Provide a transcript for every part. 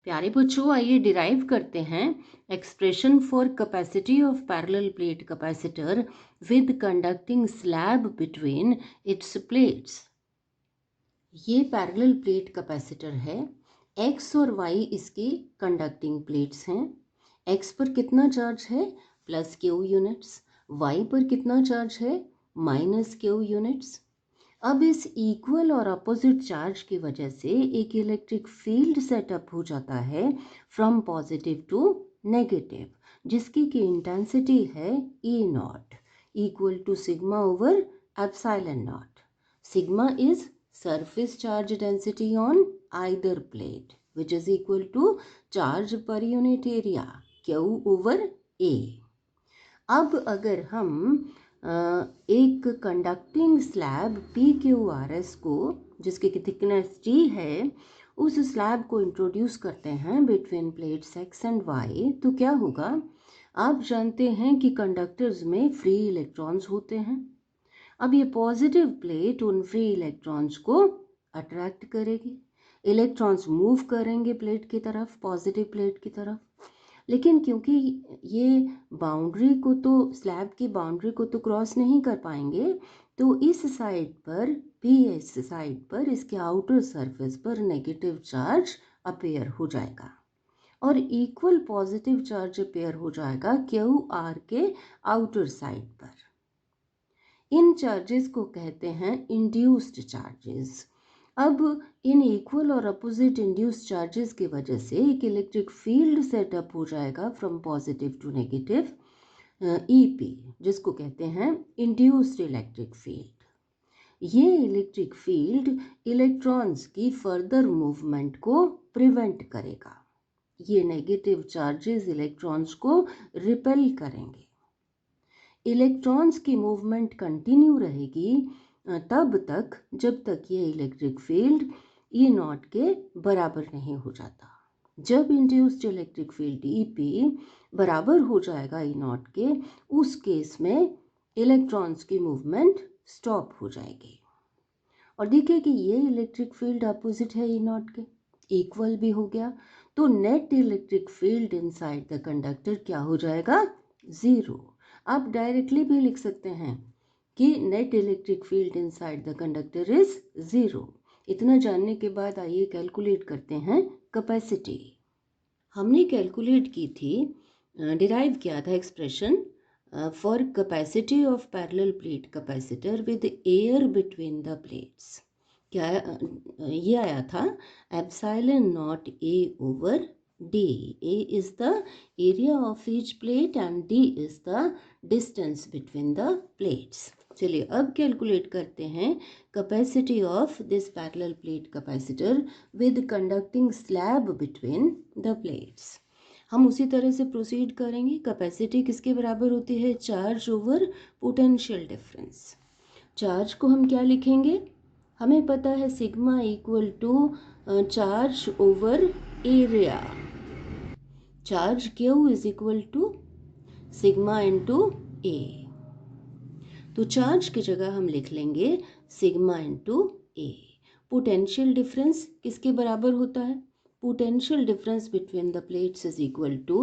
प्यारे बच्चों, आइए डिराइव करते हैं expression for capacity of parallel plate capacitor with conducting slab between its plates. ये पैरेलल प्लेट कैपेसिटर है। एक्स और वाई इसकी कंडक्टिंग प्लेट्स हैं। एक्स पर कितना चार्ज है? Plus Q units. वाई पर कितना चार्ज है? Minus Q units. अब इस इक्वल और अपोजिट चार्ज की वजह से एक इलेक्ट्रिक फील्ड सेटअप हो जाता है फ्रॉम पॉजिटिव टू नेगेटिव, जिसकी की इंटेंसिटी है E naught equal to sigma over epsilon naught. Sigma is surface charge density on either plate which is equal to charge per unit area Q over A। अब अगर हम एक conducting slab PQRS को, जिसकी thickness T है, उस slab को introduce करते हैं between plates X and Y, तो क्या होगा? आप जानते हैं कि कंडक्टर्स में फ्री इलेक्ट्रॉन्स होते हैं। अब ये पॉजिटिव प्लेट उन फ्री इलेक्ट्रॉन्स को अट्रैक्ट करेगी, इलेक्ट्रॉन्स मूव करेंगे प्लेट की तरफ, पॉजिटिव प्लेट की तरफ। लेकिन क्योंकि ये बाउंड्री को तो, स्लैब की बाउंड्री को तो क्रॉस नहीं कर पाएंगे, तो इस साइड पर भी, इस साइड पर, इसके आउटर सरफेस पर नेगेटिव चार्ज अपेयर हो जाएगा और इक्वल पॉजिटिव चार्ज अपेयर हो जाएगा क्यू आर के आउटर साइड पर। इन चार्जेस को कहते हैं इंड्यूस्ड चार्जेस। अब इन इक्वल और अपोजिट इंड्यूस्ड चार्जेस की वजह से एक इलेक्ट्रिक फील्ड सेटअप हो जाएगा from positive to negative, EP, जिसको कहते हैं इंड्यूस्ड इलेक्ट्रिक फील्ड। ये इलेक्ट्रिक फील्ड इलेक्ट्रॉन्स की फर्दर मूवमेंट को प्रिवेंट करेगा। ये नेगेटिव चार्जेस इलेक्ट्रॉन्स को रिपेल करेंगे। इलेक्ट्रॉन्स की मूवमेंट कंटिन्यू रहेगी तब तक जब तक ये इलेक्ट्रिक फील्ड ई नॉट के बराबर नहीं हो जाता। जब इंड्यूस्ड इलेक्ट्रिक फील्ड ईपी बराबर हो जाएगा ई नॉट के, उस केस में इलेक्ट्रॉन्स की मूवमेंट स्टॉप हो जाएगी। और देखिए कि ये इलेक्ट्रिक फील्ड अपोजिट है ई नॉट के, इक्वल भी हो गया, तो net electric field inside the conductor क्या हो जाएगा? ज़ीरो। आप डायरेक्टली भी लिख सकते हैं कि net electric field inside the conductor is zero. इतना जानने के बाद आइए कैलकुलेट करते हैं कैपेसिटी। हमने कैलकुलेट की थी, डिराइव किया था expression for capacity of parallel plate capacitor with air between the plates. क्या ये आया था? Epsilon not a over D. A is the area of each plate and D is the distance between the plates. चलिए अब calculate करते हैं capacity of this parallel plate capacitor with conducting slab between the plates. हम उसी तरह से proceed करेंगे। Capacity किसके बराबर होती है? Charge over potential difference. Charge को हम क्या लिखेंगे? हमें पता है sigma equal to charge over area. Charge Q is equal to sigma into A. तो चार्ज की जगह हम लिख लेंगे sigma into A. Potential difference किसके बराबर होता है? Potential difference between the plates is equal to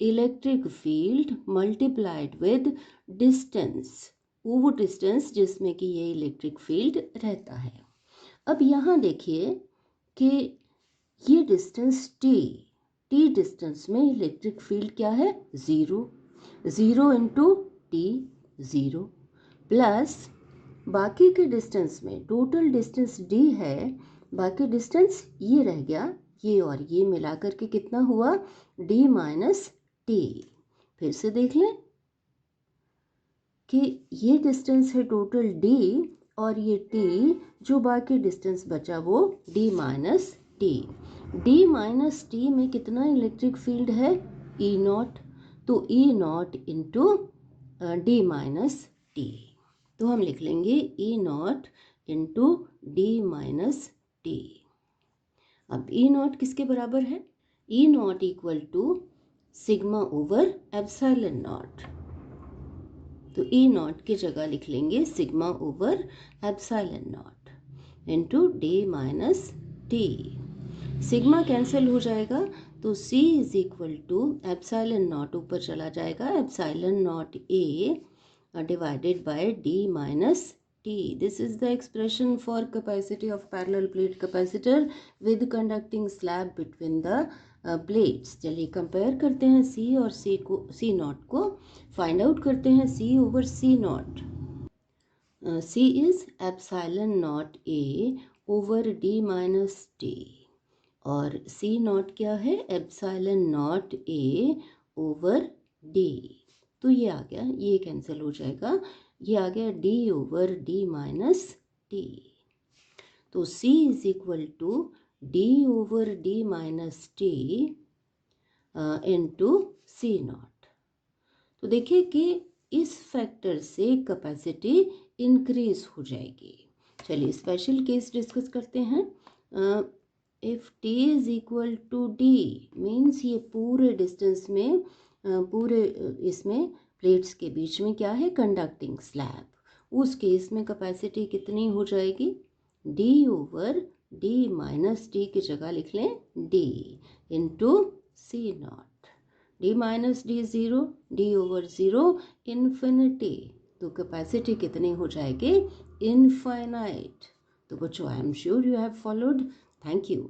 electric field multiplied with distance, वो डिस्टेंस जिसमें कि ये इलेक्ट्रिक फील्ड रहता है। अब यहाँ देखिए कि ये डिस्टेंस टी डिस्टेंस में इलेक्ट्रिक फील्ड क्या है? Zero. Zero into T, zero, plus बाकी के डिस्टेंस में टोटल डिस्टेंस डी है, बाकी डिस्टेंस ये रह गया, ये और ये मिला करके कितना हुआ? D minus T. फिर से देख लें कि ये डिस्टेंस है टोटल डी और ये टी, जो बाकी डिस्टेंस बचा वो D minus T. D minus T में कितना इलेक्ट्रिक फील्ड है? E naught. तो E naught into D minus T. तो हम लिख लेंगे E naught into D minus T. अब ई नॉट किसके बराबर है? E naught equal to sigma over epsilon naught. तो ई नॉट की जगह लिख लेंगे sigma over epsilon naught into D minus T. Sigma cancel हो जाएगा तो C is equal to epsilon not ऊपर चला जाएगा, epsilon not A divided by D minus T. This is the expression for capacity of parallel plate capacitor with conducting slab between the plates. चलिए compare करते हैं C और C not को, find out करते हैं C over C not. C is epsilon naught A over D minus T और C not क्या है, epsilon not A over D. तो ये आ गया, ये कैंसिल हो जाएगा, ये आ गया D over D minus T. तो C is equal to D over D minus T into C nought. तो देखिए कि इस फैक्टर से कैपेसिटी इंक्रीज हो जाएगी. चलिए स्पेशल केस डिस्कस करते हैं. If T is equal to D means ये पूरे डिस्टेंस में पूरे इसमें प्लेट्स के बीच में क्या है, कंडक्टिंग स्लैब. उस केस में कैपेसिटी कितनी हो जाएगी, D over D minus T की जगह लिख लें D into C not. D minus D zero, D over zero infinity. तो कैपेसिटी कितनी हो जाएगी, इनफाइनाइट. तो बच्चों I am sure you have followed. Thank you.